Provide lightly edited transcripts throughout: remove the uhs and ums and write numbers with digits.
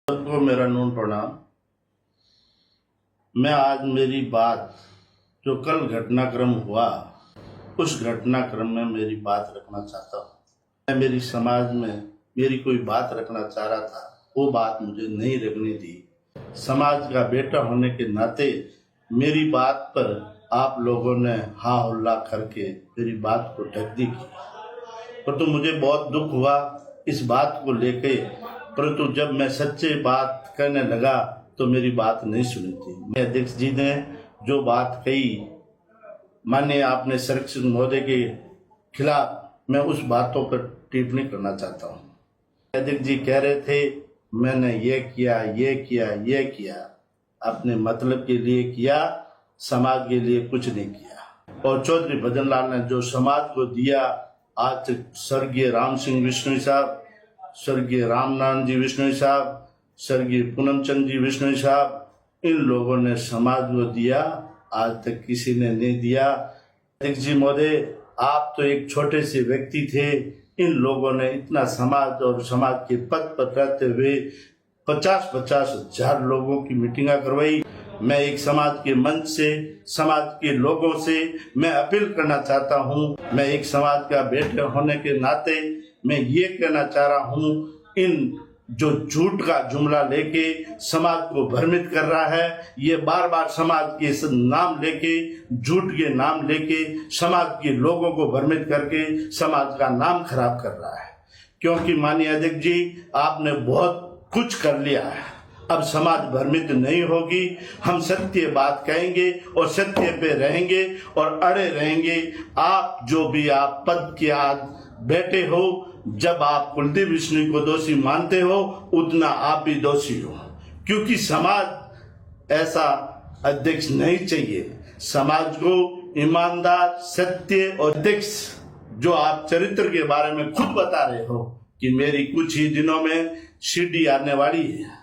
सबको मेरा नून प्रणाम। मैं आज मेरी बात जो कल घटनाक्रम हुआ उस घटनाक्रम में मेरी बात रखना चाहता हूँ। मैं मेरी समाज में मेरी कोई बात रखना चाह रहा था, वो बात मुझे नहीं रखनी थी। समाज का बेटा होने के नाते मेरी बात पर आप लोगों ने हाँ हुल्ला करके मेरी बात को ढक दी। परंतु मुझे बहुत दुख हुआ इस बात को लेके, परंतु जब मैं सच्चे बात करने लगा तो मेरी बात नहीं सुनी थी। अध्यक्ष जी ने जो बात कही, माननीय आपने संरक्षक महोदय के खिलाफ, मैं उस बातों पर टिप्पणी करना चाहता हूँ। अध्यक्ष जी कह रहे थे मैंने ये किया ये किया ये किया, अपने मतलब के लिए किया, समाज के लिए कुछ नहीं किया। और चौधरी भजन लाल ने जो समाज को दिया, आज स्वर्गीय राम सिंह बिश्नोई साहब, स्वर्गीय रामनारायण जी बिश्नोई साहब, स्वर्गीय पूनम चंद जी बिश्नोई साहब, इन लोगों ने समाज को दिया, आज तक किसी ने नहीं दिया। अध्यक्ष जी महोदय, आप तो एक छोटे से व्यक्ति थे, इन लोगों ने इतना समाज और समाज के पद पर रहते हुए 50-50 हजार लोगों की मीटिंग करवाई। मैं एक समाज के मंच से, समाज के लोगों से मैं अपील करना चाहता हूं। मैं एक समाज का बेटे होने के नाते मैं ये कहना चाह रहा हूं, इन जो झूठ का जुमला लेके समाज को भ्रमित कर रहा है, ये बार बार समाज के नाम लेके, झूठ के नाम लेके समाज के लोगों को भ्रमित करके समाज का नाम खराब कर रहा है। क्योंकि माननीय अध्यक्ष जी, आपने बहुत कुछ कर लिया है, अब समाज भ्रमित नहीं होगी। हम सत्य बात कहेंगे और सत्य पे रहेंगे और अड़े रहेंगे। आप जो भी आप पद के आज बैठे हो, जब आप कुलदीप बिश्नोई को दोषी मानते हो, उतना आप भी दोषी हो, क्योंकि समाज ऐसा अध्यक्ष नहीं चाहिए। समाज को ईमानदार, सत्य और अध्यक्ष, जो आप चरित्र के बारे में खुद बता रहे हो कि मेरी कुछ ही दिनों में सीडी आने वाली है।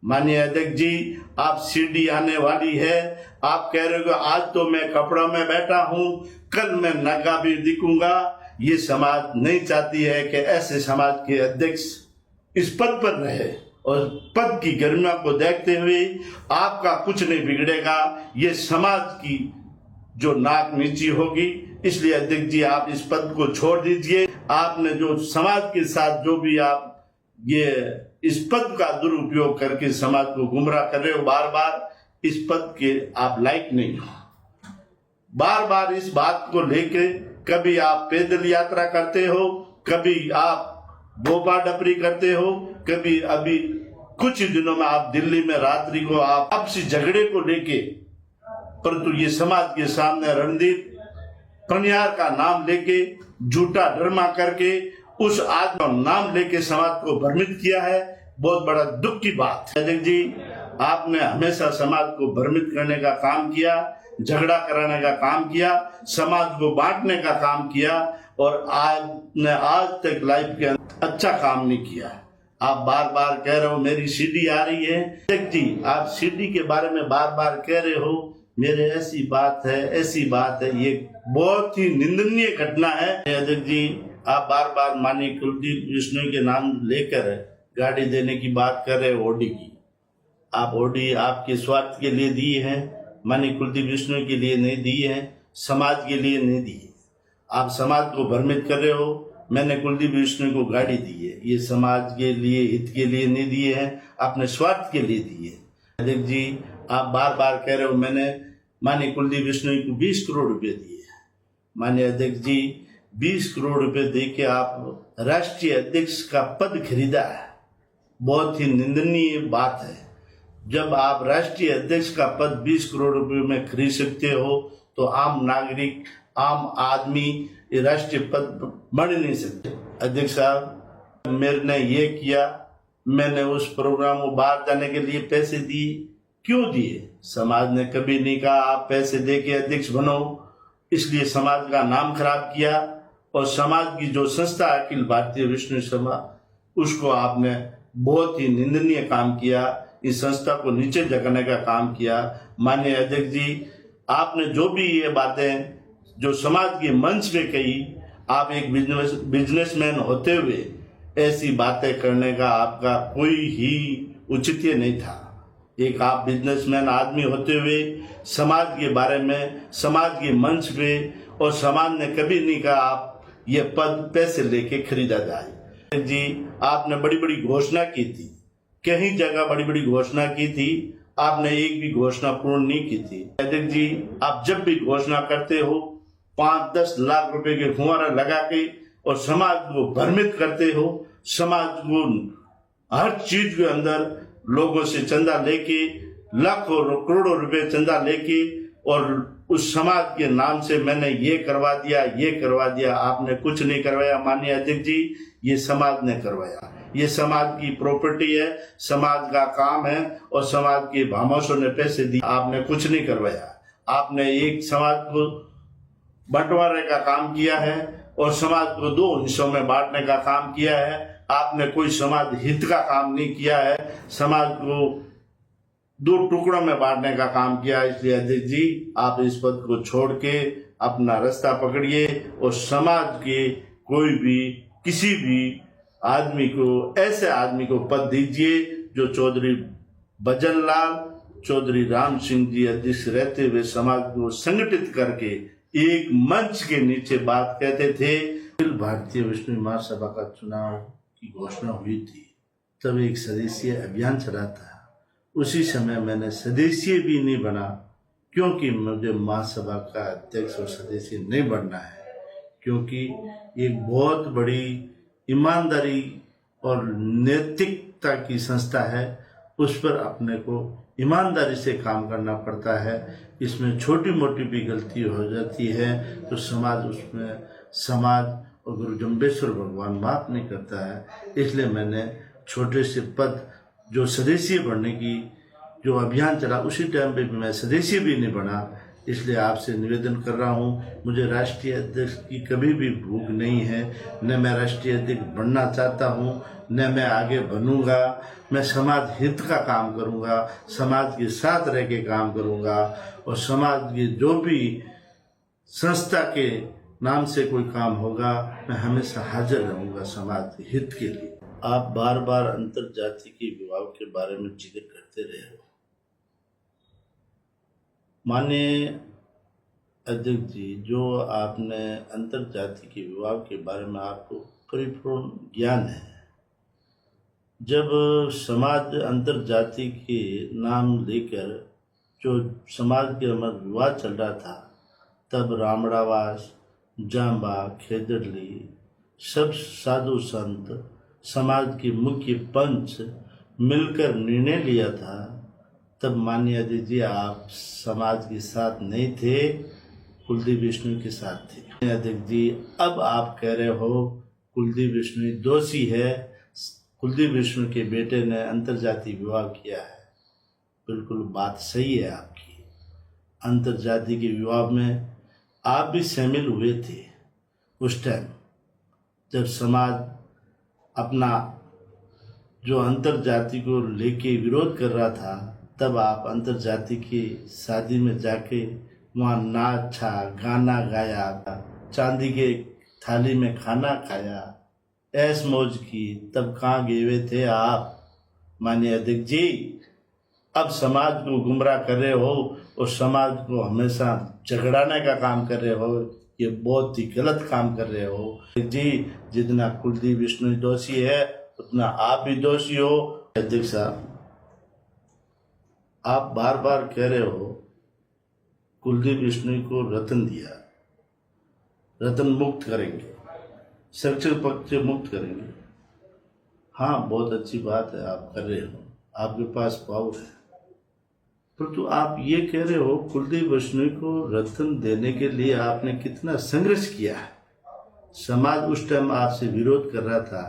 माननीय अध्यक्ष जी, आप सीडी आने वाली है, आप कह रहे हो आज तो मैं कपड़ों में बैठा हूं, कल मैं नंगा भी दिखूंगा। ये समाज नहीं चाहती है कि ऐसे समाज के अध्यक्ष इस पद पर रहे, और पद की गरिमा को देखते हुए आपका कुछ नहीं बिगड़ेगा, ये समाज की जो नाक नीची होगी। इसलिए अध्यक्ष जी, आप इस पद को छोड़ दीजिए। आपने जो समाज के साथ जो भी आप ये इस पद का दुरुपयोग करके समाज को गुमराह कर रहे हो, बार बार इस पद के आप लायक नहीं हो। बार बार इस बात को लेके कभी आप पैदल यात्रा करते हो, कभी आप बोपा डपरी करते हो, कभी अभी कुछ दिनों में आप दिल्ली में रात्रि को आप आपसी झगड़े को लेके, परंतु ये समाज के सामने रणदीप पनियार का नाम लेके, झूठा ड्रामा करके, उस आदमी का नाम लेके समाज को भ्रमित किया है। बहुत बड़ा दुख की बात है। अध्यक्ष जी, आपने हमेशा समाज को भ्रमित करने का काम किया, झगड़ा कराने का काम किया, समाज को बांटने का काम किया, और आज तक लाइफ के अच्छा काम नहीं किया। आप बार बार कह रहे हो मेरी सीडी आ रही है। अध्यक्ष जी, आप सीडी के बारे में बार बार कह रहे हो, मेरे ऐसी बात है ऐसी बात है, ये बहुत ही निंदनीय घटना है। अध्यक्ष जी, आप बार बार माननीय कुलदीप बिश्नोई के नाम लेकर गाड़ी देने की बात कर रहे हो, ओडी की। आप ओडी आपके स्वार्थ के लिए दी है, माननीय कुलदीप बिश्नोई के लिए नहीं दी है, समाज के लिए नहीं दी है। आप समाज को भ्रमित कर रहे हो। मैंने कुलदीप बिश्नोई को गाड़ी दी है, ये समाज के लिए, हित के लिए नहीं दिए है, अपने स्वार्थ के लिए दी है। अध्यक्ष जी, आप बार बार कह रहे हो मैंने माननीय कुलदीप बिश्नोई को 20 करोड़ रुपए दिए है। माननीय अध्यक्ष जी, 20 करोड़ रुपए दे के आप राष्ट्रीय अध्यक्ष का पद खरीदा है, बहुत ही निंदनीय बात है। जब आप राष्ट्रीय अध्यक्ष का पद 20 करोड़ रुपए में खरीद सकते हो, तो आम नागरिक, आम आदमी ये राष्ट्रीय पद बन नहीं सकते। अध्यक्ष साहब, मैंने ये किया, मैंने उस प्रोग्राम को बाहर जाने के लिए पैसे दिए, क्यों दिए? समाज ने कभी नहीं कहा आप पैसे दे के अध्यक्ष बनो, इसलिए समाज का नाम खराब किया। और समाज की जो संस्था अखिल भारतीय विष्णु सभा, उसको आपने बहुत ही निंदनीय काम किया, इस संस्था को नीचे जगाने का काम किया। माननीय अध्यक्ष जी, आपने जो भी ये बातें जो समाज के मंच पे कही, आप एक बिजनेसमैन होते हुए ऐसी बातें करने का आपका कोई ही उचित नहीं था। एक आप बिजनेसमैन आदमी होते हुए समाज के बारे में, समाज के मंच पे, और समाज ने कभी नहीं कहा आप ये पद पैसे लेके खरीदा जाए। जी आपने बड़ी बड़ी घोषणा की थी, कई जगह बड़ी बड़ी घोषणा की थी, आपने एक भी घोषणा पूर्ण नहीं की थी। अध्यक्ष जी आप जब भी घोषणा करते हो 5-10 लाख रुपए के फुहारा लगा के और समाज को भ्रमित करते हो, समाज को हर चीज के अंदर लोगों से चंदा लेके, लाखों करोड़ों रुपए चंदा लेके, और उस समाज के नाम से मैंने ये करवा दिया, ये करवा दिया। आपने कुछ नहीं करवाया माननीय अध्यक्ष जी, ये समाज ने करवाया। ये समाज की प्रॉपर्टी है, समाज का काम है, और समाज के भामाशों ने पैसे दिए। आपने कुछ नहीं करवाया। आपने एक समाज को बंटवारे का काम किया है और समाज को 2 हिस्सों में बांटने का काम किया है। आपने कोई समाज हित का काम नहीं किया है, समाज को 2 टुकड़ों में बांटने का काम किया। इसलिए अध्यक्ष जी आप इस पद को छोड़ के अपना रास्ता पकड़िए और समाज के कोई भी किसी भी आदमी को, ऐसे आदमी को पद दीजिए जो चौधरी भजन लाल, चौधरी राम सिंह जी अध्यक्ष रहते हुए समाज को संगठित करके एक मंच के नीचे बात कहते थे। भारतीय विष्णु महासभा का चुनाव की घोषणा हुई थी, तब एक सदस्यीय अभियान चला था। उसी समय मैंने सदस्य भी नहीं बना, क्योंकि मुझे महासभा का अध्यक्ष और सदस्य नहीं बनना है, क्योंकि एक बहुत बड़ी ईमानदारी और नैतिकता की संस्था है। उस पर अपने को ईमानदारी से काम करना पड़ता है। इसमें छोटी मोटी भी गलती हो जाती है तो समाज और गुरु जम्बेश्वर भगवान माफ नहीं करता है। इसलिए मैंने छोटे से पद, जो सदस्य बनने की जो अभियान चला, उसी टाइम पे भी मैं सदस्य भी नहीं बना। इसलिए आपसे निवेदन कर रहा हूँ, मुझे राष्ट्रीय अध्यक्ष की कभी भी भूख नहीं है, न मैं राष्ट्रीय अध्यक्ष बनना चाहता हूँ, न मैं आगे बनूंगा। मैं समाज हित का काम करूंगा, समाज के साथ रह के काम करूंगा, और समाज की जो भी संस्था के नाम से कोई काम होगा मैं हमेशा हाजिर रहूंगा समाज के हित के लिए। आप बार बार अंतर जाति के विवाह के बारे में जिक्र करते रहे हो। माननीय अध्यक्ष जी, जो आपने अंतर जाति के विवाह के बारे में आपको परिपूर्ण ज्ञान है। जब समाज अंतर जाति के नाम लेकर जो समाज के अंदर विवाद चल रहा था, तब रामड़ावास, जांबा, खेदड़ली, सब साधु संत, समाज के मुख्य पंच मिलकर निर्णय लिया था। तब माननीय अध्यक्ष जी आप समाज के साथ नहीं थे, कुलदीप बिश्नोई के साथ थे। अध्यक्ष जी अब आप कह रहे हो कुलदीप बिश्नोई दोषी है, कुलदीप बिश्नोई के बेटे ने अंतरजातीय विवाह किया है। बिल्कुल बात सही है आपकी। अंतरजातीय के विवाह में आप भी शामिल हुए थे। उस टाइम जब समाज अपना जो अंतरजाति को लेके विरोध कर रहा था, तब आप अंतरजाति की शादी में जाके वहाँ नाचा, गाना गाया, चांदी के थाली में खाना खाया, ऐश मौज की। तब कहाँ गए हुए थे आप माननीय अध्यक्ष जी? अब समाज को गुमराह कर रहे हो और समाज को हमेशा झगड़ाने का काम कर रहे हो। ये बहुत ही गलत काम कर रहे हो जी। जितना कुलदीप बिश्नोई दोषी है उतना आप भी दोषी हो। अध्यक्ष साहब आप बार बार कह रहे हो कुलदीप बिश्नोई को रतन दिया, रतन मुक्त करेंगे, शैक्षिक पक्ष से मुक्त करेंगे। हाँ बहुत अच्छी बात है, आप कर रहे हो, आपके पास पावर है। परंतु आप ये कह रहे हो कुलदीप बिश्नोई को रतन देने के लिए आपने कितना संघर्ष किया है। समाज उस टाइम आपसे विरोध कर रहा था।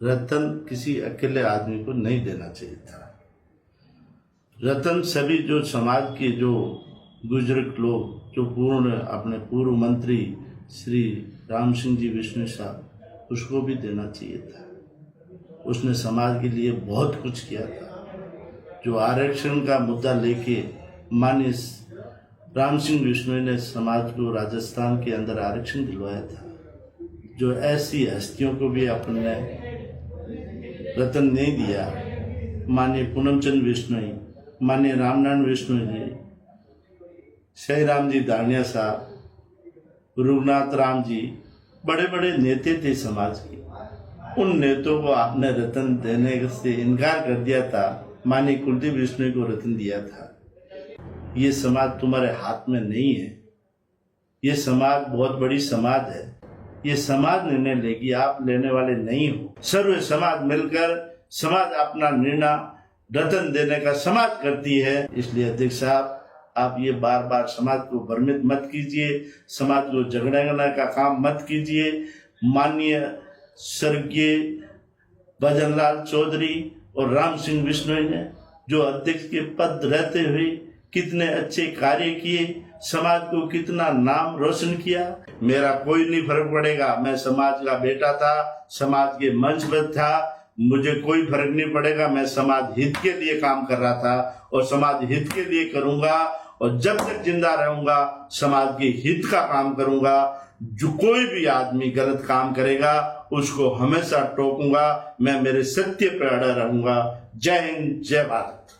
रतन किसी अकेले आदमी को नहीं देना चाहिए था। रतन सभी जो समाज के जो बुजुर्ग लोग, जो अपने पूर्व मंत्री श्री राम सिंह जी बिश्नोई साहब, उसको भी देना चाहिए था। उसने समाज के लिए बहुत कुछ किया था। जो आरक्षण का मुद्दा लेके माननीय राम सिंह बिश्नोई ने समाज को राजस्थान के अंदर आरक्षण दिलवाया था। जो ऐसी हस्तियों को भी अपने रतन नहीं दिया, माननीय पूनमचंद बिश्नोई, माननीय रामनारायण बिश्नोई जी, श्री राम जी दानिया साहब, रघुनाथ राम जी, बड़े बड़े नेता थे समाज के। उन नेताओं को आपने रत्न देने से इनकार कर दिया था। माननीय कुलदीप बिश्नोई को रत्न दिया था। ये समाज तुम्हारे हाथ में नहीं है। ये समाज बहुत बड़ी समाज है। ये समाज निर्णय लेगी, आप लेने वाले नहीं हो। सर्व समाज मिलकर समाज अपना निर्णय रत्न देने का समाज करती है। इसलिए अध्यक्ष साहब, आप ये बार बार समाज को भ्रमित मत कीजिए, समाज को झगड़ने का काम मत कीजिए। माननीय स्वर्गीय भजनलाल चौधरी और राम सिंह बिश्नोई ने जो अध्यक्ष के पद रहते हुए कितने अच्छे कार्य किए, समाज को कितना नाम रोशन किया। मेरा कोई नहीं फर्क पड़ेगा, मैं समाज का बेटा था, समाज के मंच पर था, मुझे कोई फर्क नहीं पड़ेगा। मैं समाज हित के लिए काम कर रहा था और समाज हित के लिए करूंगा, और जब तक जिंदा रहूंगा समाज के हित का काम करूंगा। जो कोई भी आदमी गलत काम करेगा उसको हमेशा टोकूंगा। मैं मेरे सत्य पर अड़ा रहूंगा। जय हिंद, जय भारत।